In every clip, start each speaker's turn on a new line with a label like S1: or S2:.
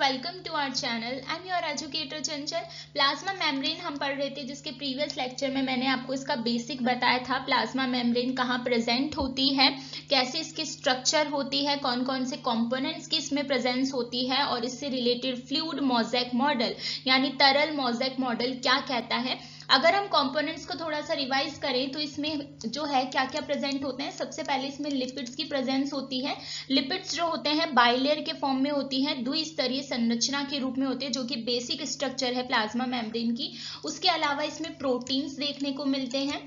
S1: Welcome to our channel. I am your educator Chanchal. Plasma membrane हम पढ़ रहे थे, जिसके प्रीवियस लेक्चर में मैंने आपको इसका बेसिक बताया था। प्लाज्मा मेम्ब्रेन कहाँ प्रेजेंट होती है, कैसे इसकी स्ट्रक्चर होती है, कौन कौन से कंपोनेंट्स की इसमें प्रेजेंस होती है, और इससे रिलेटेड फ्लूइड मोज़ेक मॉडल यानी तरल मोज़ेक मॉडल क्या कहता है। अगर हम कंपोनेंट्स को थोड़ा सा रिवाइज करें तो इसमें जो है क्या क्या प्रेजेंट होते हैं। सबसे पहले इसमें लिपिड्स की प्रेजेंस होती है। लिपिड्स जो होते हैं बाइलेयर के फॉर्म में होती है, द्विस्तरीय संरचना के रूप में होते हैं, जो कि बेसिक स्ट्रक्चर है प्लाज्मा मेम्ब्रेन की। उसके अलावा इसमें प्रोटीन्स देखने को मिलते हैं।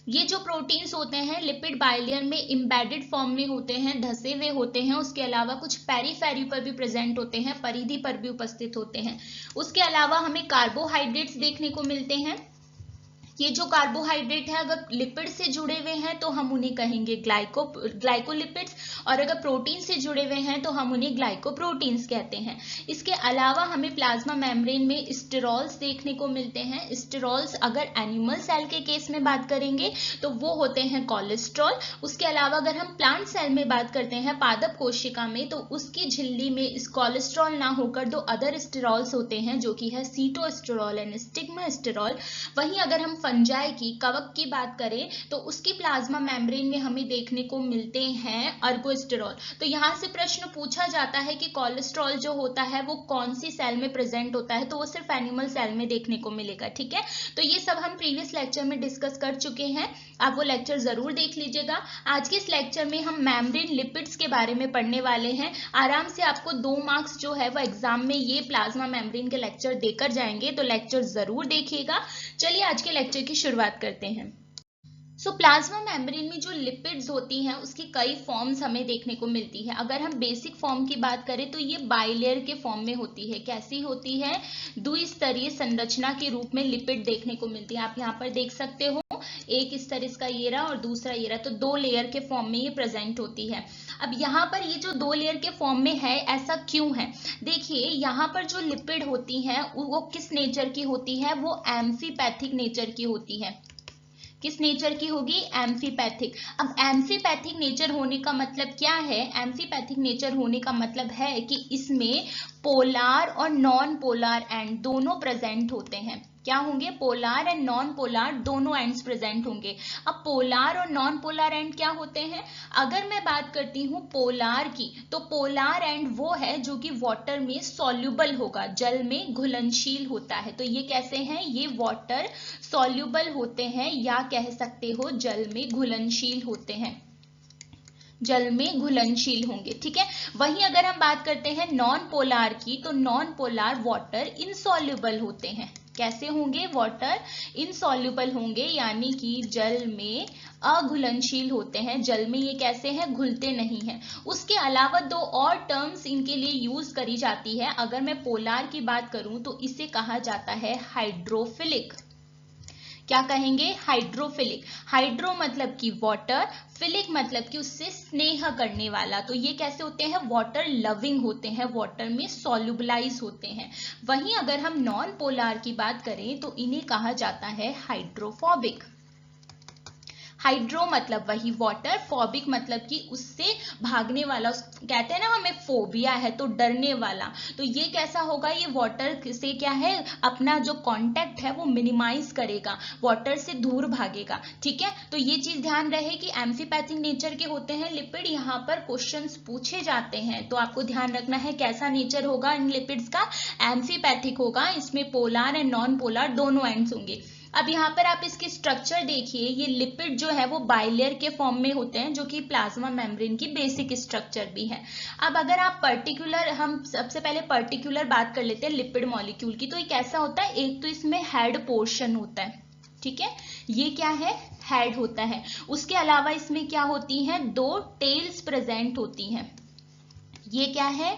S1: ये जो प्रोटीन्स होते हैं लिपिड बाइलेयर में इम्बेडेड फॉर्म में होते हैं, धसे हुए होते हैं। उसके अलावा कुछ पेरीफेरी पर भी प्रेजेंट होते हैं, परिधि पर भी उपस्थित होते हैं। उसके अलावा हमें कार्बोहाइड्रेट्स देखने को मिलते हैं। ये जो कार्बोहाइड्रेट है अगर लिपिड से जुड़े हुए हैं तो हम उन्हें कहेंगे ग्लाइकोलिपिड्स, और अगर प्रोटीन से जुड़े हुए हैं तो हम उन्हें ग्लाइकोप्रोटीन्स कहते हैं। इसके अलावा हमें प्लाज्मा मेम्ब्रेन में स्टेरॉल्स देखने को मिलते हैं। स्टेरॉल्स अगर एनिमल सेल के केस में बात करेंगे तो वो होते हैं कोलेस्ट्रॉल। उसके अलावा अगर हम प्लांट सेल में बात करते हैं पादप कोशिका में, तो उसकी झिल्ली में इस कोलेस्ट्रॉल ना होकर दो अदर स्टेरॉल्स होते हैं, जो कि है सीटोस्टेरॉल एंड स्टिग्मास्टेरॉल। वहीं अगर हम फंजाई की कवक की बात करें तो उसकी प्लाज्मा मेम्ब्रेन में हमें देखने को मिलते हैं अर्गोस्टेरॉल। तो यहाँ से प्रश्न पूछा जाता है कि कोलेस्ट्रॉल जो होता है वो कौन सी सेल में प्रेजेंट होता है, तो वो सिर्फ एनिमल सेल में देखने को मिलेगा। ठीक है, तो ये सब हम प्रीवियस लेक्चर में डिस्कस कर चुके हैं, आप वो लेक्चर जरूर देख लीजिएगा। आज के इस लेक्चर में हम मेम्ब्रेन लिपिड्स के बारे में पढ़ने वाले हैं। आराम से आपको 2 मार्क्स जो है वो एग्जाम में ये प्लाज्मा मेम्ब्रेन के लेक्चर देकर जाएंगे, तो लेक्चर जरूर देखिएगा। चलिए आज के लेक्चर की शुरुआत करते हैं। प्लाज्मा मेम्ब्रेन में जो लिपिड्स होती हैं उसकी कई फॉर्म्स हमें देखने को मिलती है। अगर हम बेसिक फॉर्म की बात करें तो ये बाइलेयर के फॉर्म में होती है। कैसी होती है? द्विस्तरीय संरचना के रूप में लिपिड देखने को मिलती है। आप यहाँ पर देख सकते हो, एक इस तरह इसका ये रहा और दूसरा ये रहा, तो 2 लेयर के फॉर्म में ये प्रेजेंट होती है। अब यहाँ पर ये जो 2 लेयर के फॉर्म में है, ऐसा क्यों है? देखिए यहाँ पर जो लिपिड होती है वो किस नेचर की होती है? वो एम्फीपैथिक नेचर की होती है। किस नेचर की होगी? एम्फीपैथिक। अब एम्फीपैथिक नेचर होने का मतलब क्या है? एम्फीपैथिक नेचर होने का मतलब है कि इसमें पोलार और नॉन पोलार एंड दोनों प्रेजेंट होते हैं। क्या होंगे? पोलार एंड नॉन पोलार दोनों एंड्स प्रेजेंट होंगे। अब पोलार और नॉन पोलार एंड क्या होते हैं? अगर मैं बात करती हूँ पोलार की, तो पोलार एंड वो है जो कि वाटर में सॉल्युबल होगा, जल में घुलनशील होता है। तो ये कैसे हैं? ये वाटर सॉल्युबल होते हैं, या कह सकते हो जल में घुलनशील होते हैं, जल में घुलनशील होंगे। ठीक है, वहीं अगर हम बात करते हैं नॉन पोलार की, तो नॉन पोलार वाटर इनसॉल्युबल होते हैं। कैसे होंगे? वाटर इनसॉल्युबल होंगे, यानी कि जल में अघुलनशील होते हैं। जल में ये कैसे हैं? घुलते नहीं हैं। उसके अलावा 2 और टर्म्स इनके लिए यूज करी जाती है। अगर मैं पोलार की बात करूं तो इसे कहा जाता है हाइड्रोफिलिक। क्या कहेंगे? हाइड्रोफिलिक। हाइड्रो मतलब कि वाटर, फिलिक मतलब कि उससे स्नेह करने वाला। तो ये कैसे होते हैं? वाटर लविंग होते हैं, वाटर में सॉल्युबलाइज होते हैं। वहीं अगर हम नॉन पोलार की बात करें तो इन्हें कहा जाता है हाइड्रोफोबिक। हाइड्रो मतलब वही वाटर, फोबिक मतलब कि उससे भागने वाला। कहते हैं ना हमें फोबिया है, तो डरने वाला। तो ये कैसा होगा? ये वाटर से क्या है? अपना जो कांटेक्ट है वो मिनिमाइज करेगा, वाटर से दूर भागेगा। ठीक है, तो ये चीज ध्यान रहे कि एम्फीपैथिक नेचर के होते हैं लिपिड। यहाँ पर क्वेश्चंस पूछे जाते हैं, तो आपको ध्यान रखना है कैसा नेचर होगा इन लिपिड्स का? एम्फीपैथिक होगा। इसमें पोलार एंड नॉन पोलार दोनों एंड्स होंगे। अब यहाँ पर आप इसकी स्ट्रक्चर देखिए, ये लिपिड जो है वो बाइलेयर के फॉर्म में होते हैं, जो कि प्लाज्मा मेम्ब्रेन की बेसिक स्ट्रक्चर भी है। अब अगर आप पर्टिकुलर, हम सबसे पहले पर्टिकुलर बात कर लेते हैं लिपिड मॉलिक्यूल की, तो ये कैसा होता है? एक तो इसमें हेड पोर्शन होता है। ठीक है, ये क्या है? हेड होता है। उसके अलावा इसमें क्या होती हैं? 2 टेल्स प्रेजेंट होती हैं। ये क्या है?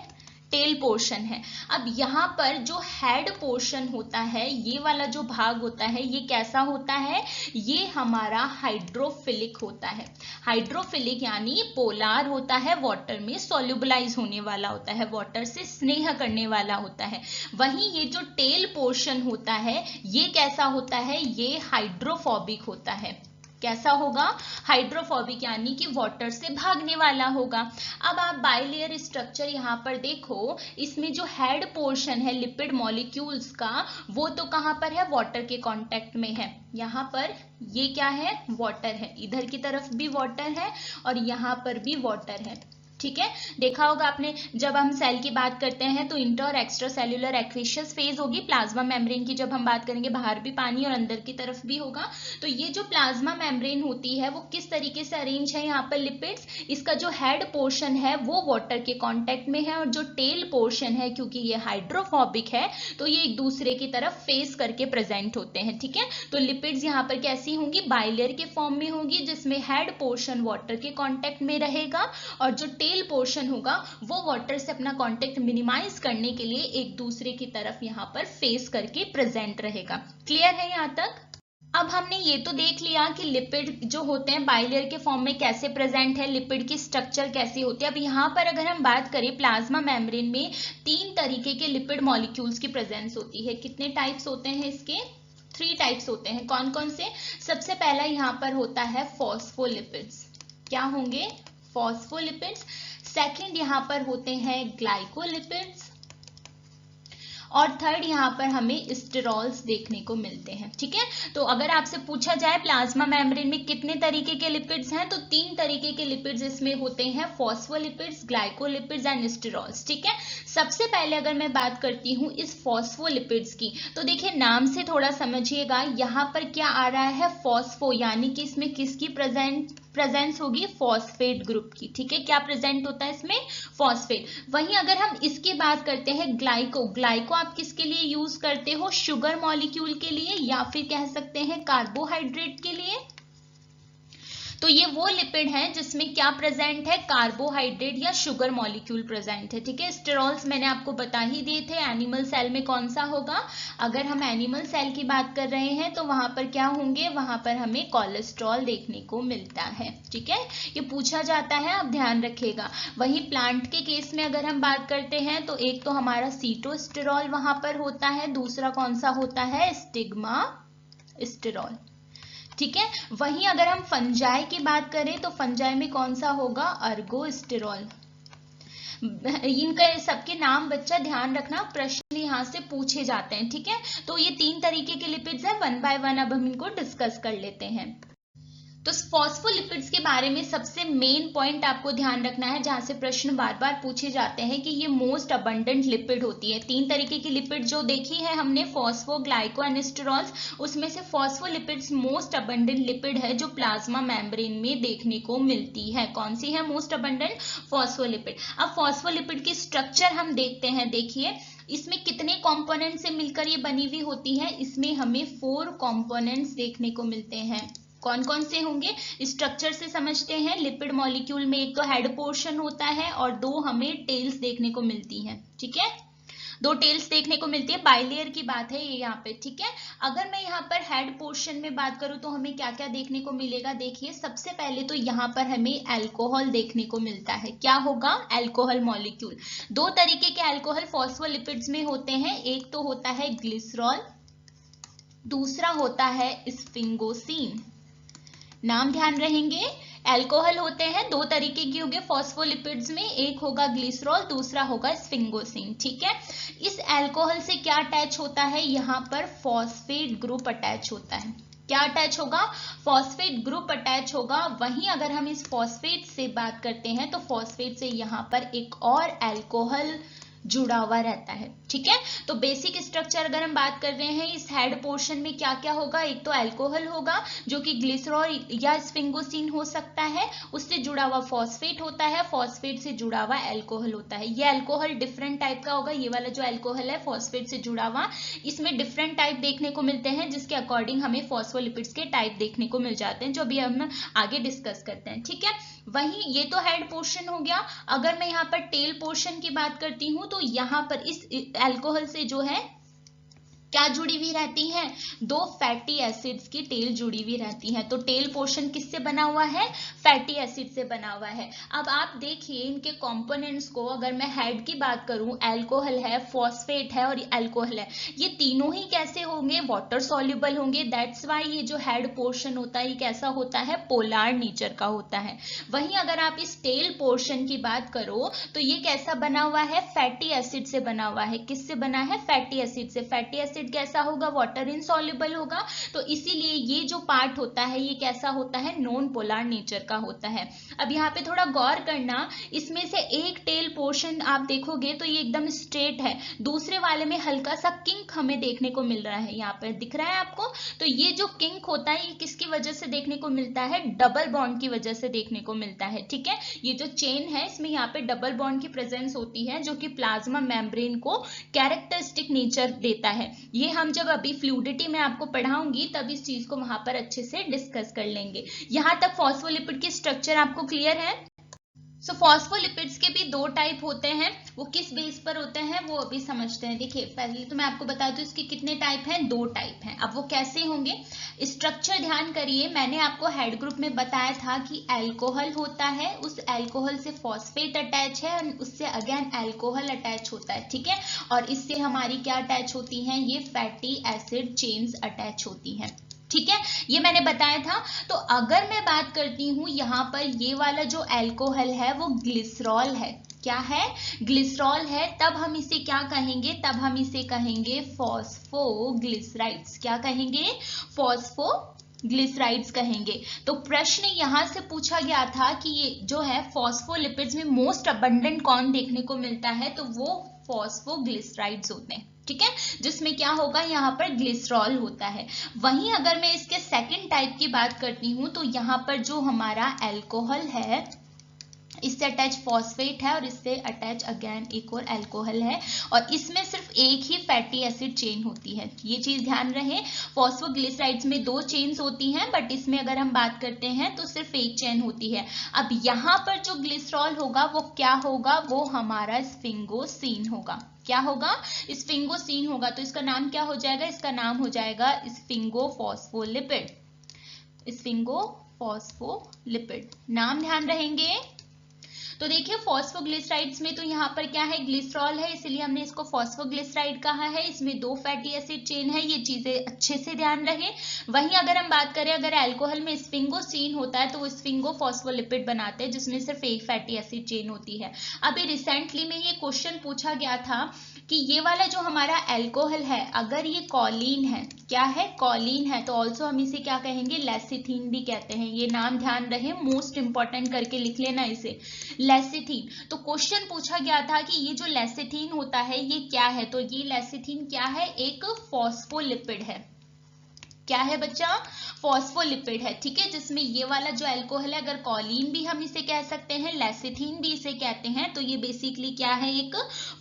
S1: टेल पोर्शन है। अब यहाँ पर जो हेड पोर्शन होता है, ये वाला जो भाग होता है, ये कैसा होता है? ये हमारा हाइड्रोफिलिक होता है। हाइड्रोफिलिक यानी पोलार होता है, वाटर में सॉल्युबलाइज होने वाला होता है, वाटर से स्नेह करने वाला होता है। वहीं ये जो टेल पोर्शन होता है, ये कैसा होता है? ये हाइड्रोफोबिक होता है। कैसा होगा, हाइड्रोफोबिक यानी कि वाटर से भागने वाला होगा। अब आप बाइलेयर स्ट्रक्चर यहाँ पर देखो, इसमें जो हेड पोर्शन है लिपिड मॉलिक्यूल्स का, वो तो कहाँ पर है, वाटर के कांटेक्ट में है। यहाँ पर ये क्या है, वाटर है, इधर की तरफ भी वाटर है और यहाँ पर भी वाटर है। ठीक है, देखा होगा आपने, जब हम सेल की बात करते हैं तो इंटर और एक्स्ट्रा सेल्यूलर एक्वेशियस फेज होगी। प्लाज्मा मेम्ब्रेन की जब हम बात करेंगे, बाहर भी पानी और अंदर की तरफ भी होगा। तो ये जो प्लाज्मा मेम्ब्रेन होती है वो किस तरीके से अरेंज है, यहाँ पर लिपिड्स, इसका जो हेड पोर्शन है वो वाटर के कांटेक्ट में है और जो टेल पोर्शन है, क्योंकि ये हाइड्रोफोबिक है तो ये एक दूसरे की तरफ फेस करके प्रेजेंट होते हैं। ठीक है, तो लिपिड्स यहाँ पर कैसी होंगी, बाइलेयर के फॉर्म में होगी, जिसमें हेड पोर्शन वाटर के कांटेक्ट में रहेगा और जो टेल पोर्शन होगा वो वाटर से अपना कांटेक्ट मिनिमाइज करने के लिए एक दूसरे की तरफ यहाँ पर फेस करके प्रेजेंट रहेगा। क्लियर है यहाँ तक? अब हमने ये तो देख लिया कि लिपिड जो होते हैं बाइलेयर के फॉर्म में कैसे प्रेजेंट है, लिपिड की स्ट्रक्चर कैसी होती है। अब यहाँ पर अगर हम बात करें, प्लाज्मा मेम्ब्रेन में 3 तरीके के लिपिड मॉलिक्यूल्स की प्रेजेंस होती है। कितने टाइप्स होते हैं इसके? 3 टाइप्स होते हैं। कौन कौन से? सबसे पहला यहाँ पर होता है फॉस्फोलिपिड्स। क्या होंगे? फॉस्फोलिपिड्स। सेकंड यहाँ पर होते हैं ग्लाइकोलिपिड्स और थर्ड यहाँ पर हमें स्टेरॉल्स देखने को मिलते हैं। ठीक है, तो अगर आपसे पूछा जाए प्लाज्मा मेम्ब्रेन में कितने तरीके के लिपिड्स हैं, तो 3 तरीके के लिपिड्स इसमें होते हैं, फॉस्फोलिपिड्स, ग्लाइकोलिपिड्स एंड स्टेरॉल्स। ठीक है, सबसे पहले अगर मैं बात करती हूँ इस फॉस्फोलिपिड्स की, तो देखिए नाम से थोड़ा समझिएगा, यहाँ पर क्या आ रहा है, फॉस्फो, यानी कि इसमें किसकी प्रेजेंस होगी, फॉस्फेट ग्रुप की। ठीक है, क्या प्रेजेंट होता है इसमें, फॉस्फेट। वहीं अगर हम इसकी बात करते हैं ग्लाइको आप किसके लिए यूज करते हो, शुगर मॉलिक्यूल के लिए या फिर कह सकते हैं कार्बोहाइड्रेट के लिए। तो ये वो लिपिड है जिसमें क्या प्रेजेंट है, कार्बोहाइड्रेट या शुगर मॉलिक्यूल प्रेजेंट है। ठीक है, स्टेरॉल्स मैंने आपको बता ही दिए थे, एनिमल सेल में कौन सा होगा। अगर हम एनिमल सेल की बात कर रहे हैं तो वहां पर क्या होंगे, वहां पर हमें कोलेस्ट्रॉल देखने को मिलता है। ठीक है, ये पूछा जाता है, आप ध्यान रखिएगा। वहीं प्लांट के केस में अगर हम बात करते हैं तो एक तो हमारा सीटोस्टेरॉल वहां पर होता है, दूसरा कौन सा होता है, स्टिग्मा स्टेरॉल। ठीक है, वहीं अगर हम फंजाई की बात करें तो फंजाई में कौन सा होगा, अर्गोस्टेरॉल। इनका सबके नाम बच्चा ध्यान रखना, प्रश्न यहाँ से पूछे जाते हैं। ठीक है, तो ये 3 तरीके के लिपिड्स हैं, 1 बाय 1 अब हम इनको डिस्कस कर लेते हैं। तो फॉस्फोलिपिड्स के बारे में सबसे मेन पॉइंट आपको ध्यान रखना है, जहां से प्रश्न बार बार पूछे जाते हैं कि ये मोस्ट अबंडेंट लिपिड होती है। 3 तरीके की लिपिड जो देखी है हमने, फॉस्फो, ग्लाइको एंड स्टेरॉल्स, उसमें से फॉस्फोलिपिड्स मोस्ट अबंडेंट लिपिड है जो प्लाज्मा मेम्ब्रेन में देखने को मिलती है। कौन सी है मोस्ट अबंडेंट, फॉस्फोलिपिड। अब फॉस्फोलिपिड की स्ट्रक्चर हम देखते हैं। देखिए इसमें कितने कंपोनेंट से मिलकर ये बनी हुई होती है, इसमें हमें 4 कंपोनेंट्स देखने को मिलते हैं। कौन कौन से होंगे, स्ट्रक्चर से समझते हैं। लिपिड मॉलिक्यूल में एक तो हेड पोर्शन होता है और 2 हमें टेल्स देखने को मिलती हैं। ठीक है, 2 टेल्स देखने को मिलती है, बाइलेयर की बात है ये यहाँ पे। ठीक है, अगर मैं यहाँ पर हेड पोर्शन में बात करूँ तो हमें क्या क्या देखने को मिलेगा। देखिए सबसे पहले तो यहाँ पर हमें एल्कोहल देखने को मिलता है। क्या होगा, एल्कोहल मॉलिक्यूल। 2 तरीके के एल्कोहल फॉस्फोलिपिड्स में होते हैं, एक तो होता है ग्लिसरॉल, दूसरा होता है स्फिंगोसिन। नाम ध्यान रहेंगे, एल्कोहल होते हैं 2 तरीके के होंगे फॉस्फोलिपिड्स में, एक होगा ग्लिसरॉल, दूसरा होगा स्फिंगोसिन। ठीक है, इस एल्कोहल से क्या अटैच होता है, यहाँ पर फॉस्फेट ग्रुप अटैच होता है। क्या अटैच होगा, फॉस्फेट ग्रुप अटैच होगा। वहीं अगर हम इस फॉस्फेट से बात करते हैं तो फॉस्फेट से यहाँ पर एक और एल्कोहल जुड़ा हुआ रहता है। ठीक है, तो बेसिक स्ट्रक्चर अगर हम बात कर रहे हैं, इस हेड पोर्शन में क्या क्या होगा, एक तो एल्कोहल होगा जो कि ग्लिसरॉल या स्फिंगोसिन हो सकता है, उससे जुड़ा हुआ फॉस्फेट होता है, फॉस्फेट से जुड़ा हुआ एल्कोहल होता है। ये एल्कोहल डिफरेंट टाइप का होगा, ये वाला जो एल्कोहल है फॉस्फेट से जुड़ा हुआ, इसमें डिफरेंट टाइप देखने को मिलते हैं, जिसके अकॉर्डिंग हमें फॉस्फोलिपिड्स के टाइप देखने को मिल जाते हैं, जो अभी हम आगे डिस्कस करते हैं। ठीक है, वहीं ये तो हेड पोर्शन हो गया। अगर मैं यहाँ पर टेल पोर्शन की बात करती हूँ तो यहाँ पर इस एल्कोहल से जो है क्या जुड़ी हुई रहती हैं? दो फैटी एसिड्स की टेल जुड़ी हुई रहती है। तो टेल पोर्शन किससे बना हुआ है? फैटी एसिड से बना हुआ है। अब आप देखिए इनके कंपोनेंट्स को, अगर मैं हेड की बात करूं, अल्कोहल है, फॉस्फेट है और अल्कोहल है, ये तीनों ही कैसे होंगे? वाटर सॉल्युबल होंगे। दैट्स वाई ये जो हेड पोर्शन होता है ये कैसा होता है? पोलार नेचर का होता है। वहीं अगर आप इस टेल पोर्शन की बात करो तो ये कैसा बना हुआ है? फैटी एसिड से बना हुआ है। किससे बना है? फैटी एसिड से। फैटी एसिड कैसा होगा? वाटर इनसॉल्युबल होगा। तो इसीलिए ये जो पार्ट होता है ये कैसा होता है? नॉन पोलार नेचर का होता है। अब यहाँ पे थोड़ा गौर करना, इसमें से एक टेल पोर्शन आप देखोगे तो ये एकदम स्ट्रेट है, दूसरे वाले में हल्का सा किंक हमें देखने को मिल रहा है। यहाँ पर दिख रहा है आपको? तो ये जो किंक होता है ये किसकी वजह से देखने को मिलता है? डबल बॉन्ड की वजह से देखने को मिलता है। ठीक है, ये जो चेन है इसमें यहाँ पे डबल बॉन्ड की प्रेजेंस होती है जो कि प्लाज्मा मेम्ब्रेन को कैरेक्टरिस्टिक नेचर देता है। ये हम जब अभी फ्लूइडिटी में आपको पढ़ाऊंगी तब इस चीज को वहां पर अच्छे से डिस्कस कर लेंगे। यहां तक फॉस्फोलिपिड की स्ट्रक्चर आपको क्लियर है? सो फॉस्फोलिपिड्स के भी दो टाइप होते हैं, वो किस बेस पर होते हैं वो अभी समझते हैं। देखिए पहले तो मैं आपको बता दूं इसके कितने टाइप हैं? दो टाइप हैं। अब वो कैसे होंगे? स्ट्रक्चर ध्यान करिए, मैंने आपको हेड ग्रुप में बताया था कि अल्कोहल होता है, उस अल्कोहल से फॉस्फेट अटैच है और उससे अगेन अल्कोहल अटैच होता है। ठीक है, और इससे हमारी क्या अटैच होती हैं? ये फैटी एसिड चेन्स अटैच होती हैं। ठीक है, ये मैंने बताया था। तो अगर मैं बात करती हूं यहाँ पर ये वाला जो अल्कोहल है वो ग्लिसरॉल है। क्या है? ग्लिसरॉल है। तब हम इसे क्या कहेंगे? तब हम इसे कहेंगे फॉस्फोग्लिसराइड्स। क्या कहेंगे? फॉस्फोग्लिसराइड्स कहेंगे। तो प्रश्न यहां से पूछा गया था कि ये जो है फॉस्फोलिपिड्स में मोस्ट अबंडेंट कौन देखने को मिलता है? तो वो फॉस्फोग्लिसराइड्स होते हैं। ठीक है, जिसमें क्या होगा? यहाँ पर ग्लिसरॉल होता है। वहीं अगर मैं इसके सेकंड टाइप की बात करती हूँ तो यहाँ पर जो हमारा अल्कोहल है इससे अटैच फॉस्फेट है और इससे अटैच अगेन एक और अल्कोहल है और इसमें सिर्फ एक ही फैटी एसिड चेन होती है। ये चीज ध्यान रहे, फॉस्फोग्लिसराइड्स में दो चेन्स होती हैं बट इसमें अगर हम बात करते हैं तो सिर्फ एक चेन होती है। अब यहाँ पर जो ग्लिसरॉल होगा वो क्या होगा? वो हमारा स्फिंगोसीन होगा। क्या होगा? स्फिंगोसीन होगा। तो इसका नाम क्या हो जाएगा? इसका नाम हो जाएगा स्फिंगोफॉस्फोलिपिड। स्फिंगोफॉस्फोलिपिड नाम ध्यान रहेंगे। तो देखिए फॉस्फोग्लिसराइड्स में तो यहाँ पर क्या है? ग्लिसरॉल है, इसलिए हमने इसको फॉस्फोग्लिसराइड कहा है। इसमें दो फैटी एसिड चेन है, ये चीजें अच्छे से ध्यान रहे। वहीं अगर हम बात करें, अगर अल्कोहल में स्फिंगोसीन होता है तो वो स्फिंगोफॉस्फोलिपिड बनाते हैं जिसमें सिर्फ एक फैटी एसिड चेन होती है। अभी रिसेंटली में ये क्वेश्चन पूछा गया था कि ये वाला जो हमारा अल्कोहल है अगर ये कॉलीन है, क्या है? कॉलीन है, तो ऑल्सो हम इसे क्या कहेंगे? लेसिथीन भी कहते हैं। ये नाम ध्यान रहे, मोस्ट इंपॉर्टेंट करके लिख लेना इसे, लेसिथीन। तो क्वेश्चन पूछा गया था कि ये जो लेसिथीन होता है ये क्या है? तो ये लेसिथीन क्या है? एक फॉस्फोलिपिड है। क्या है बच्चा? फॉस्फोलिपिड है। ठीक है, जिसमें ये वाला जो अल्कोहल है अगर कॉलीन भी हम इसे कह सकते हैं, लेसिथीन भी इसे कहते हैं, तो ये बेसिकली क्या है? एक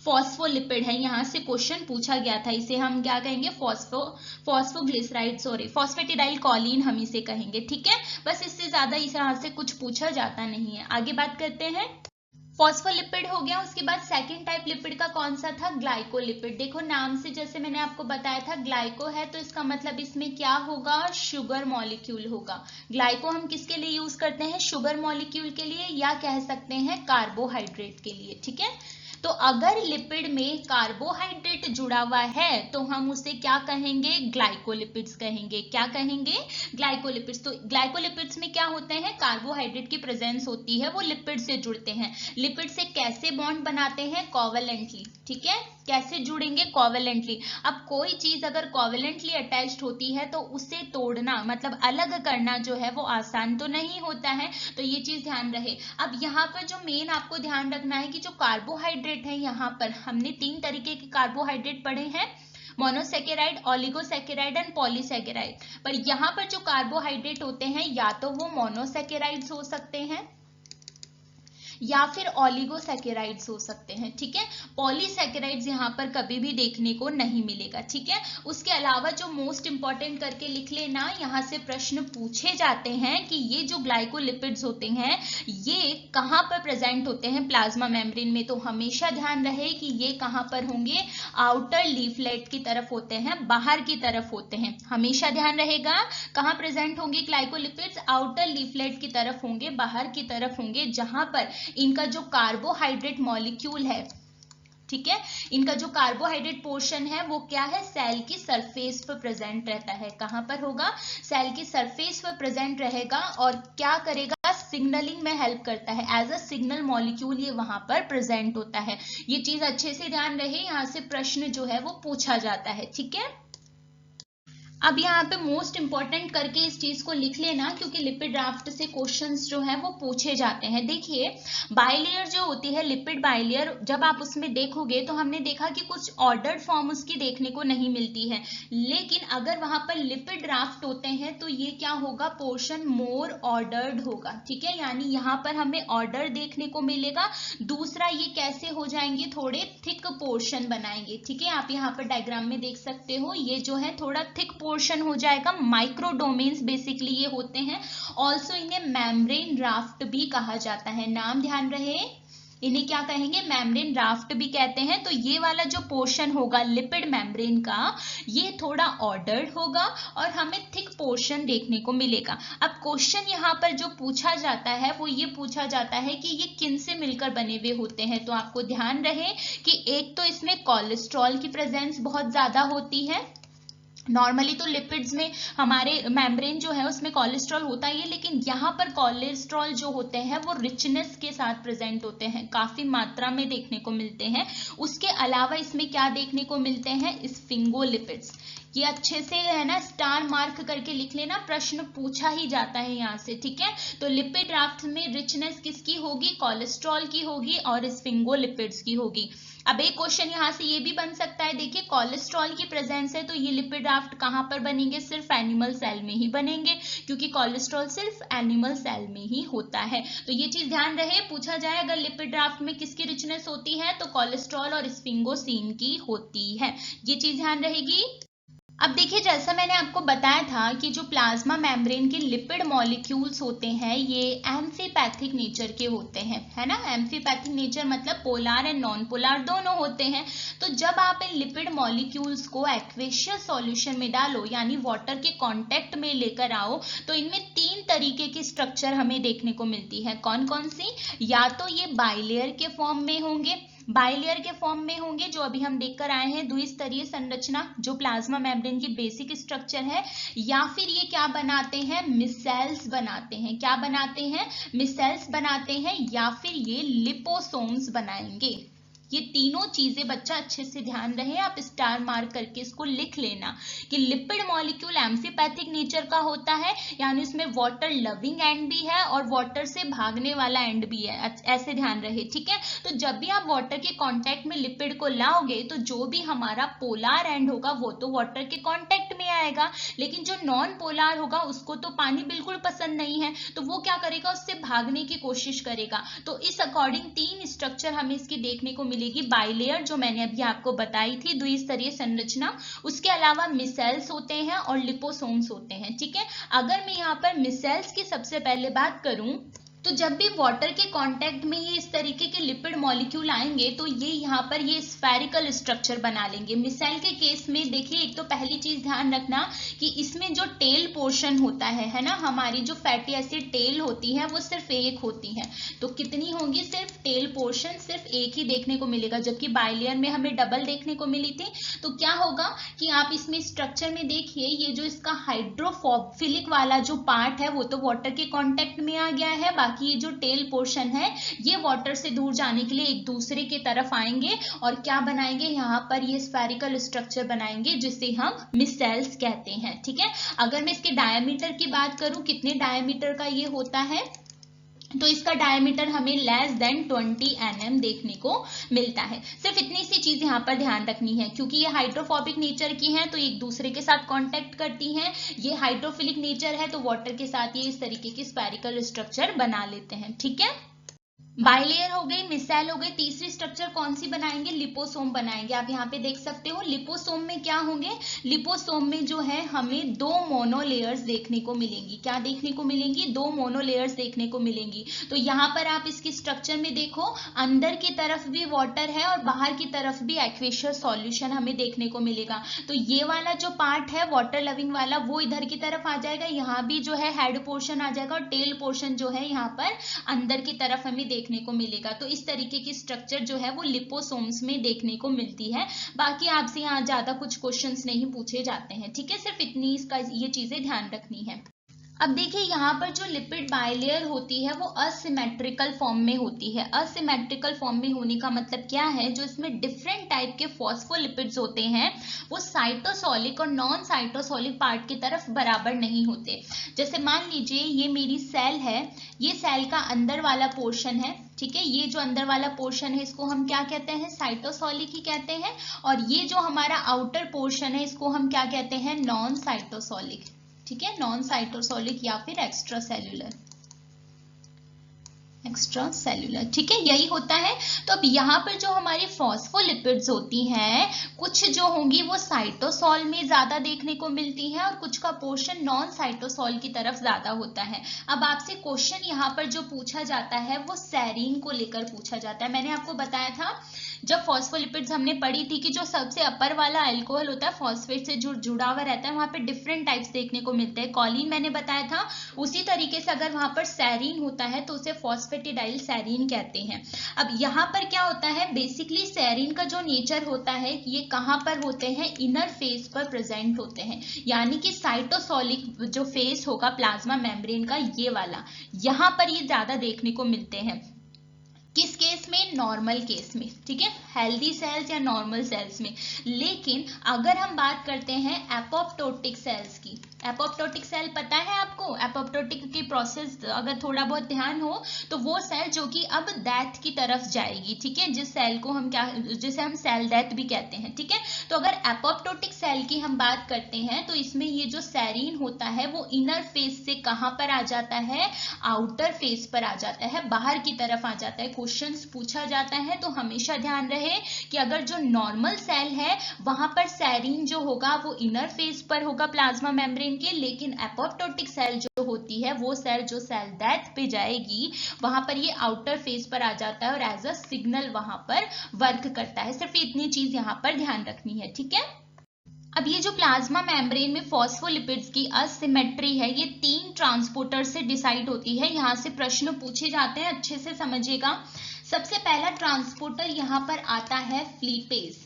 S1: फॉस्फोलिपिड है। यहाँ से क्वेश्चन पूछा गया था, इसे हम क्या कहेंगे? फॉस्फोग्लिसराइड, सॉरी फॉस्फेटिडाइल कॉलीन हम इसे कहेंगे। ठीक है, बस इससे ज्यादा इस यहाँ से कुछ पूछा जाता नहीं है। आगे बात करते हैं। फॉस्फोलिपिड हो गया, उसके बाद सेकंड टाइप लिपिड का कौन सा था? ग्लाइकोलिपिड। देखो नाम से जैसे मैंने आपको बताया था ग्लाइको है तो इसका मतलब इसमें क्या होगा? शुगर मॉलिक्यूल होगा। ग्लाइको हम किसके लिए यूज करते हैं? शुगर मॉलिक्यूल के लिए, या कह सकते हैं कार्बोहाइड्रेट के लिए। ठीक है, तो अगर लिपिड में कार्बोहाइड्रेट जुड़ा हुआ है तो हम उसे क्या कहेंगे? ग्लाइकोलिपिड्स कहेंगे। क्या कहेंगे? ग्लाइकोलिपिड्स। तो ग्लाइकोलिपिड्स में क्या होते हैं? कार्बोहाइड्रेट की प्रेजेंस होती है, वो लिपिड से जुड़ते हैं। लिपिड से कैसे बॉन्ड बनाते हैं? कोवेलेंटली। ठीक है, कैसे जुड़ेंगे? कोवेलेंटली। अब कोई चीज अगर कोवेलेंटली अटैच्ड होती है तो उसे तोड़ना मतलब अलग करना जो है वो आसान तो नहीं होता है, तो ये चीज ध्यान रहे। अब यहाँ पर जो मेन आपको ध्यान रखना है कि जो कार्बोहाइड्रेट है, यहाँ पर हमने तीन तरीके के कार्बोहाइड्रेट पढ़े हैं, मोनोसेकेराइड, ओलिगोसेकेराइड एंड पॉलीसेकेराइड। पर यहाँ पर जो कार्बोहाइड्रेट होते हैं या तो वो मोनोसेकेराइड्स हो सकते हैं या फिर ऑलिगोसैकेराइड्स हो सकते हैं। ठीक है, पॉलीसैकेराइड्स यहाँ पर कभी भी देखने को नहीं मिलेगा। ठीक है, उसके अलावा जो मोस्ट इंपॉर्टेंट करके लिख लेना, यहाँ से प्रश्न पूछे जाते हैं कि ये जो ग्लाइकोलिपिड्स होते हैं ये कहाँ पर प्रेजेंट होते हैं प्लाज्मा मेम्ब्रेन में। तो हमेशा ध्यान रहे कि ये कहाँ पर होंगे, आउटर लीफलेट की तरफ होते हैं, बाहर की तरफ होते हैं। हमेशा ध्यान रहेगा कहाँ प्रेजेंट होंगे ग्लाइकोलिपिड्स, आउटर लीफलेट की तरफ होंगे, बाहर की तरफ होंगे, जहां पर इनका जो कार्बोहाइड्रेट मॉलिक्यूल है, ठीक है, इनका जो कार्बोहाइड्रेट पोर्शन है वो क्या है, सेल की सरफेस पर प्रेजेंट रहता है। कहां पर होगा, सेल की सरफेस पर प्रेजेंट रहेगा और क्या करेगा, सिग्नलिंग में हेल्प करता है। एज अ सिग्नल मॉलिक्यूल ये वहां पर प्रेजेंट होता है। ये चीज अच्छे से ध्यान रहे, यहां से प्रश्न जो है वो पूछा जाता है। ठीक है, अब यहाँ पे मोस्ट इंपॉर्टेंट करके इस चीज को लिख लेना, क्योंकि लिपिड ड्राफ्ट से क्वेश्चंस जो है वो पूछे जाते हैं। देखिए, बाइलेयर जो होती है, लिपिड बाइलेयर, जब आप उसमें देखोगे तो हमने देखा कि कुछ ऑर्डर्ड फॉर्म उसकी देखने को नहीं मिलती है, लेकिन अगर वहां पर लिपिड ड्राफ्ट होते हैं तो ये क्या होगा, पोर्शन मोर ऑर्डर्ड होगा। ठीक है, यानी यहाँ पर हमें ऑर्डर देखने को मिलेगा। दूसरा, ये कैसे हो जाएंगे, थोड़े थिक पोर्शन बनाएंगे। ठीक है, आप यहाँ पर डायग्राम में देख सकते हो, ये जो है थोड़ा थिक पोर्शन हो जाएगा। माइक्रोडोमेन्स बेसिकली ये होते हैं। ऑल्सो इन्हें मेम्ब्रेन ड्राफ्ट भी कहा जाता है। नाम ध्यान रहे, इन्हें क्या कहेंगे, मेम्ब्रेन ड्राफ्ट भी कहते हैं। तो ये वाला जो पोर्शन होगा लिपिड मेम्ब्रेन का, ये थोड़ा ऑर्डर्ड होगा और हमें थिक पोर्शन देखने को मिलेगा। अब क्वेश्चन यहाँ पर जो पूछा जाता है वो ये पूछा जाता है कि ये किन से मिलकर बने हुए होते हैं। तो आपको ध्यान रहे कि एक तो इसमें कोलेस्ट्रॉल की प्रेजेंस बहुत ज्यादा होती है। नॉर्मली तो लिपिड्स में हमारे मेम्ब्रेन जो है उसमें कोलेस्ट्रॉल होता ही है, लेकिन यहाँ पर कोलेस्ट्रॉल जो होते हैं वो रिचनेस के साथ प्रेजेंट होते हैं, काफी मात्रा में देखने को मिलते हैं। उसके अलावा इसमें क्या देखने को मिलते हैं, स्फिंगोलिपिड्स। ये अच्छे से है ना स्टार मार्क करके लिख लेना, प्रश्न पूछा ही जाता है यहाँ से। ठीक है, तो लिपिड ड्राफ्ट में रिचनेस किसकी होगी, कोलेस्ट्रॉल की होगी और स्फिंगोलिपिड्स की होगी। अब एक क्वेश्चन यहाँ से ये भी बन सकता है, देखिए कोलेस्ट्रॉल की प्रेजेंस है तो ये लिपिड ड्राफ्ट कहाँ पर बनेंगे, सिर्फ एनिमल सेल में ही बनेंगे, क्योंकि कोलेस्ट्रॉल सिर्फ एनिमल सेल में ही होता है। तो ये चीज ध्यान रहे, पूछा जाए अगर लिपिड ड्राफ्ट में किसकी रिचनेस होती है तो कोलेस्ट्रॉल और स्फिंगोसिन की होती है। ये चीज ध्यान रहेगी। अब देखिए, जैसा मैंने आपको बताया था कि जो प्लाज्मा मेम्ब्रेन के लिपिड मॉलिक्यूल्स होते हैं ये एम्फीपैथिक नेचर के होते हैं, है ना। एम्फीपैथिक नेचर मतलब पोलर एंड नॉन पोलर दोनों होते हैं। तो जब आप इन लिपिड मॉलिक्यूल्स को एक्वेशियस सॉल्यूशन में डालो, यानी वाटर के कांटेक्ट में लेकर आओ, तो इनमें 3 तरीके की स्ट्रक्चर हमें देखने को मिलती है। कौन कौन सी, या तो ये बाइलेयर के फॉर्म में होंगे, बाइलेयर के फॉर्म में होंगे जो अभी हम देखकर आए हैं, द्विस्तरीय संरचना जो प्लाज्मा मेम्ब्रेन की बेसिक स्ट्रक्चर है, या फिर ये क्या बनाते हैं, मिसेल्स बनाते हैं। क्या बनाते हैं, मिसेल्स बनाते हैं, या फिर ये लिपोसोम्स बनाएंगे। ये तीनों चीजें बच्चा अच्छे से ध्यान रहे, आप स्टार मार्क करके इसको लिख लेना कि लिपिड मॉलिक्यूल एम्फीपैथिक नेचर का होता है, यानी उसमें वाटर लविंग एंड भी है और वाटर से भागने वाला एंड भी है, ऐसे ध्यान रहे। ठीक है, तो जब भी आप वाटर के कांटेक्ट में लिपिड को लाओगे तो जो भी हमारा पोलर एंड होगा वो तो वाटर के कांटेक्ट में आएगा, लेकिन जो नॉन पोलर होगा उसको तो पानी बिल्कुल पसंद नहीं है, तो वो क्या करेगा, उससे भागने की कोशिश करेगा। तो इस अकॉर्डिंग 3 स्ट्रक्चर हमें इसकी देखने को मिलेगी। बाइलेयर जो मैंने अभी आपको बताई थी, द्विस्तरीय संरचना, उसके अलावा मिसेल्स होते हैं और लिपोसोम्स होते हैं। ठीक है, अगर मैं यहाँ पर मिसेल्स की सबसे पहले बात करूं तो जब भी वाटर के कांटेक्ट में ये इस तरीके के लिपिड मॉलिक्यूल आएंगे तो ये यहाँ पर ये स्फेरिकल स्ट्रक्चर बना लेंगे। मिसाइल के केस में देखिए, एक तो पहली चीज ध्यान रखना कि इसमें जो टेल पोर्शन होता है ना, हमारी जो फैटी एसिड टेल होती है वो सिर्फ एक होती है। तो कितनी होंगी, सिर्फ टेल पोर्शन सिर्फ एक ही देखने को मिलेगा, जबकि बाइलेयर में हमें डबल देखने को मिली थी। तो क्या होगा कि आप इसमें स्ट्रक्चर में देखिए, ये जो इसका हाइड्रोफिलिक वाला जो पार्ट है वो तो वाटर के कॉन्टेक्ट में आ गया है, बाकी ये जो टेल पोर्शन है ये वाटर से दूर जाने के लिए एक दूसरे की तरफ आएंगे और क्या बनाएंगे, यहाँ पर ये स्फेरिकल स्ट्रक्चर बनाएंगे जिसे हम मिसेल्स कहते हैं। ठीक है, अगर मैं इसके डायमीटर की बात करूं, कितने डायमीटर का ये होता है, तो इसका डायमीटर हमें लेस देन 20 nm देखने को मिलता है। सिर्फ इतनी सी चीज यहाँ पर ध्यान रखनी है, क्योंकि ये हाइड्रोफोबिक नेचर की हैं तो एक दूसरे के साथ कांटेक्ट करती हैं। ये हाइड्रोफिलिक नेचर है तो वाटर के साथ ये इस तरीके की स्फेरिकल स्ट्रक्चर बना लेते हैं। ठीक है। बाइलेयर हो गई, मिसेल हो गई, तीसरी स्ट्रक्चर कौन सी बनाएंगे, लिपोसोम बनाएंगे। आप यहाँ पे देख सकते हो लिपोसोम में क्या होंगे, लिपोसोम में जो है हमें दो मोनोलेयर्स देखने को मिलेंगी। क्या देखने को मिलेंगी, दो मोनोलेयर्स देखने को मिलेंगी। तो यहाँ पर आप इसकी स्ट्रक्चर में देखो, अंदर की तरफ भी वाटर है और बाहर की तरफ भी एक्वेशियस सॉल्यूशन हमें देखने को मिलेगा। तो ये वाला जो पार्ट है वाटर लविंग वाला वो इधर की तरफ आ जाएगा, यहाँ भी जो है हेड पोर्शन आ जाएगा और टेल पोर्शन जो है यहाँ पर अंदर की तरफ हमें देखने को मिलेगा। तो इस तरीके की स्ट्रक्चर जो है वो लिपोसोम्स में देखने को मिलती है। बाकी आपसे यहाँ ज्यादा कुछ क्वेश्चंस नहीं पूछे जाते हैं, ठीक है, सिर्फ इतनी इसका ये चीजें ध्यान रखनी है। अब देखिए यहाँ पर जो लिपिड बाइलेयर होती है वो असिमेट्रिकल फॉर्म में होती है। असिमेट्रिकल फॉर्म में होने का मतलब क्या है, जो इसमें डिफरेंट टाइप के फॉस्फोलिपिड्स होते हैं वो साइटोसोलिक और नॉन साइटोसोलिक पार्ट की तरफ बराबर नहीं होते। जैसे मान लीजिए ये मेरी सेल है, ये सेल का अंदर वाला पोर्शन है, ठीक है, ये जो अंदर वाला पोर्शन है इसको हम क्या कहते हैं, साइटोसोलिक ही कहते हैं। और ये जो हमारा आउटर पोर्शन है इसको हम क्या कहते हैं, नॉन साइटोसोलिक, ठीक है, नॉन साइटोसोलिक या फिर एक्स्ट्रा सेल्यूलर, एक्स्ट्रा सेल्यूलर, ठीक है, यही होता है। तो अब यहाँ पर जो हमारी फॉस्फोलिपिड्स होती हैं कुछ जो होंगी वो साइटोसोल में ज्यादा देखने को मिलती है और कुछ का पोर्शन नॉन साइटोसोल की तरफ ज्यादा होता है। अब आपसे क्वेश्चन यहाँ पर जो पूछा जाता है वो सेरीन को लेकर पूछा जाता है। मैंने आपको बताया था जब फॉस्फोलिपिड्स हमने पढ़ी थी कि जो सबसे अपर वाला अल्कोहल होता है फॉस्फेट से जुड़ा हुआ रहता है, वहां पे डिफरेंट टाइप्स देखने को मिलते हैं। कॉलिन मैंने बताया था, उसी तरीके से अगर वहां पर सेरीन होता है तो उसे फॉस्फेटिडाइल सेरीन कहते हैं। अब यहाँ पर क्या होता है, बेसिकली सेरीन का जो नेचर होता है ये कहाँ पर होते हैं, इनर फेस पर प्रेजेंट होते हैं, यानी कि साइटोसोलिक जो फेस होगा प्लाज्मा मेम्ब्रेन का ये वाला, यहाँ पर ये ज्यादा देखने को मिलते हैं। किस केस में, नॉर्मल केस में, ठीक है, हेल्दी सेल्स या नॉर्मल सेल्स में। लेकिन अगर हम बात करते हैं एपोप्टोटिक सेल्स की, एपोप्टोटिक सेल पता है आपको, एपोप्टोटिक की प्रोसेस अगर थोड़ा बहुत ध्यान हो तो वो सेल जो कि अब डेथ की तरफ जाएगी, ठीक है, जिस सेल को हम क्या, जिसे हम सेल डेथ भी कहते हैं, ठीक है। तो अगर एपोप्टोटिक सेल की हम बात करते हैं तो इसमें ये जो सेरीन होता है वो इनर फेस से कहां पर आ जाता है, आउटर फेस पर आ जाता है, बाहर की तरफ आ जाता है। क्वेश्चंस पूछा जाता है तो हमेशा ध्यान रहे कि अगर जो नॉर्मल सेल है वहां पर सेरीन जो होगा वो इनर फेस पर होगा प्लाज्मा मेम्ब्रेन के, लेकिन एपोप्टोटिक सेल जो होती है वो सेल जो सेल डेथ पे जाएगी वहां पर ये आउटर फेस पर आ जाता है और एज अ सिग्नल वहां पर वर्क करता है। सिर्फ इतनी चीज यहाँ पर ध्यान रखनी है, ठीक है। अब ये जो प्लाज्मा मेम्ब्रेन में फॉस्फोलिपिड्स की असिमेट्री है ये 3 ट्रांसपोर्टर से डिसाइड होती है। यहाँ से प्रश्न पूछे जाते हैं, अच्छे से समझिएगा। सबसे पहला ट्रांसपोर्टर यहाँ पर आता है फ्लीपेज।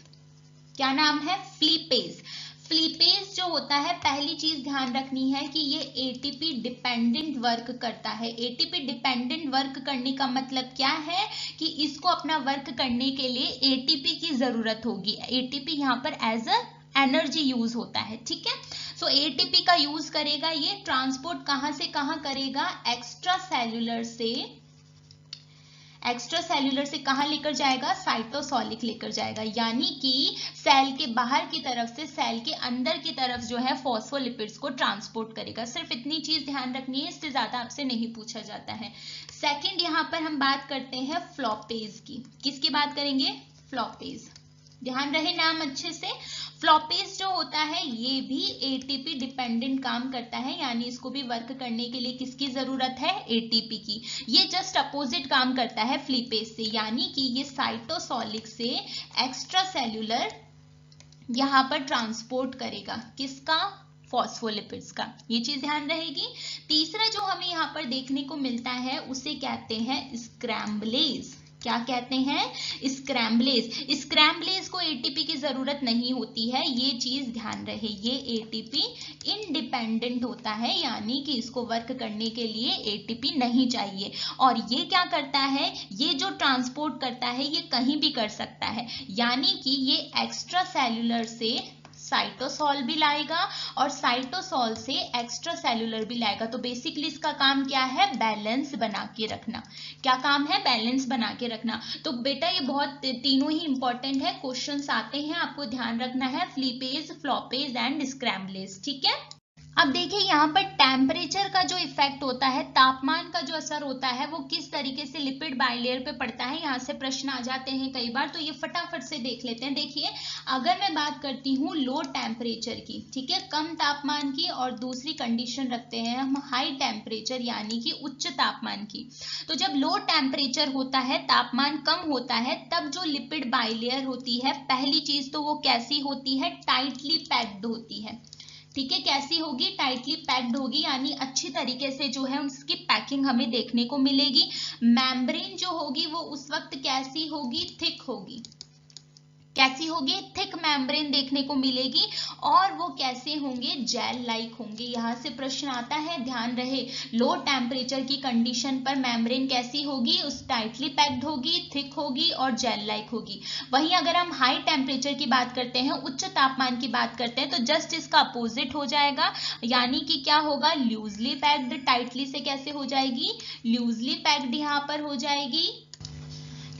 S1: क्या नाम है, फ्लीपेज। फ्लीपेज जो होता है, पहली चीज ध्यान रखनी है कि ये एटीपी डिपेंडेंट वर्क करता है। एटीपी डिपेंडेंट वर्क करने का मतलब क्या है कि इसको अपना वर्क करने के लिए एटीपी की जरूरत होगी। एटीपी यहाँ पर एज अ एनर्जी यूज होता है, ठीक है। सो एटीपी का यूज करेगा, ये ट्रांसपोर्ट कहां से कहां करेगा, एक्स्ट्रा सेल्यूलर से कहां लेकर जाएगा, साइटोसोलिक लेकर जाएगा, यानी कि सेल के बाहर की तरफ से सेल के अंदर की तरफ जो है फॉस्फोलिपिड्स को ट्रांसपोर्ट करेगा। सिर्फ इतनी चीज ध्यान रखनी है, इससे ज्यादा आपसे नहीं पूछा जाता है। सेकंड यहाँ पर हम बात करते हैं फ्लॉपेज की। किसकी बात करेंगे, फ्लॉपेज, ध्यान रहे नाम अच्छे से। फ्लॉपेज जो होता है ये भी एटीपी डिपेंडेंट काम करता है, यानी इसको भी वर्क करने के लिए किसकी जरूरत है, एटीपी की। ये जस्ट अपोजिट काम करता है फ्लीपेज से, यानी कि ये साइटोसोलिक से एक्स्ट्रा सेल्यूलर यहाँ पर ट्रांसपोर्ट करेगा, किसका, फॉस्फोलिपिड्स का। ये चीज ध्यान रहेगी। तीसरा जो हमें यहाँ पर देखने को मिलता है उसे कहते हैं स्क्रैम्बलेज। क्या कहते हैं, स्क्रैम्बलेज। स्क्रैम्बलेज को एटीपी की जरूरत नहीं होती है, ये चीज ध्यान रहे, ये एटीपी इंडिपेंडेंट होता है, यानी कि इसको वर्क करने के लिए एटीपी नहीं चाहिए। और ये क्या करता है, ये जो ट्रांसपोर्ट करता है ये कहीं भी कर सकता है, यानी कि ये एक्स्ट्रा सेल्यूलर से साइटोसोल भी लाएगा और साइटोसोल से एक्स्ट्रा सेल्यूलर भी लाएगा। तो बेसिकली इसका काम क्या है, बैलेंस बना के रखना। क्या काम है, बैलेंस बना के रखना। तो बेटा ये बहुत तीनों ही इंपॉर्टेंट है, क्वेश्चंस आते हैं, आपको ध्यान रखना है, फ्लीपेज, फ्लॉपेज एंड स्क्रैम्बलेज, ठीक है। अब देखिए यहाँ पर टेम्परेचर का जो इफेक्ट होता है, तापमान का जो असर होता है, वो किस तरीके से लिपिड बाइलेयर पे पड़ता है, यहाँ से प्रश्न आ जाते हैं कई बार, तो ये फटाफट से देख लेते हैं। देखिए अगर मैं बात करती हूँ लो टेम्परेचर की, ठीक है, कम तापमान की, और दूसरी कंडीशन रखते हैं हम हाई टेम्परेचर यानी कि उच्च तापमान की। तो जब लो टेम्परेचर होता है, तापमान कम होता है, तब जो लिपिड बाइलेयर होती है, पहली चीज तो वो कैसी होती है, टाइटली पैक्ड होती है। ठीक है, कैसी होगी, टाइटली पैक्ड होगी, यानी अच्छी तरीके से जो है उसकी पैकिंग हमें देखने को मिलेगी। मेम्ब्रेन जो होगी वो उस वक्त कैसी होगी, थिक होगी। कैसी होगी, थिक मेम्ब्रेन देखने को मिलेगी, और वो कैसे होंगे, जेल लाइक होंगे। यहाँ से प्रश्न आता है, ध्यान रहे, लो टेम्परेचर की कंडीशन पर मेम्ब्रेन कैसी होगी, उस टाइटली पैक्ड होगी, थिक होगी और जेल लाइक होगी। वहीं अगर हम हाई टेम्परेचर की बात करते हैं, उच्च तापमान की बात करते हैं, तो जस्ट इसका अपोजिट हो जाएगा, यानी कि क्या होगा, लूजली पैक्ड। टाइटली से कैसे हो जाएगी, लूजली पैक्ड यहाँ पर हो जाएगी।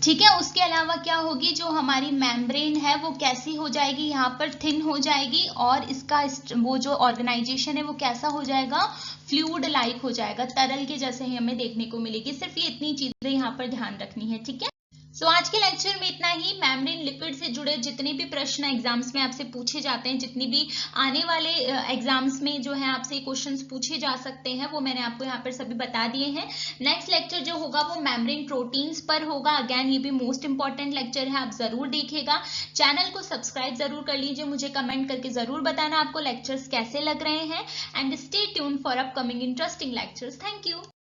S1: ठीक है, उसके अलावा क्या होगी, जो हमारी मेम्ब्रेन है वो कैसी हो जाएगी, यहाँ पर थिन हो जाएगी, और इसका वो जो ऑर्गेनाइजेशन है वो कैसा हो जाएगा, फ्लूइड लाइक हो जाएगा, तरल के जैसे ही हमें देखने को मिलेगी। सिर्फ ये इतनी चीजें यहाँ पर ध्यान रखनी है। ठीक है, सो आज के लेक्चर में इतना ही। मेम्ब्रेन लिपिड से जुड़े जितने भी प्रश्न एग्जाम्स में आपसे पूछे जाते हैं, जितनी भी आने वाले एग्जाम्स में जो है आपसे क्वेश्चंस पूछे जा सकते हैं, वो मैंने आपको यहाँ पर सभी बता दिए हैं। नेक्स्ट लेक्चर जो होगा वो मेम्ब्रेन प्रोटीन्स पर होगा। अगेन ये भी मोस्ट इंपॉर्टेंट लेक्चर है, आप जरूर देखिएगा। चैनल को सब्सक्राइब जरूर कर लीजिए, मुझे कमेंट करके जरूर बताना आपको लेक्चर्स कैसे लग रहे हैं, and stay tuned for upcoming interesting lectures. Thank you.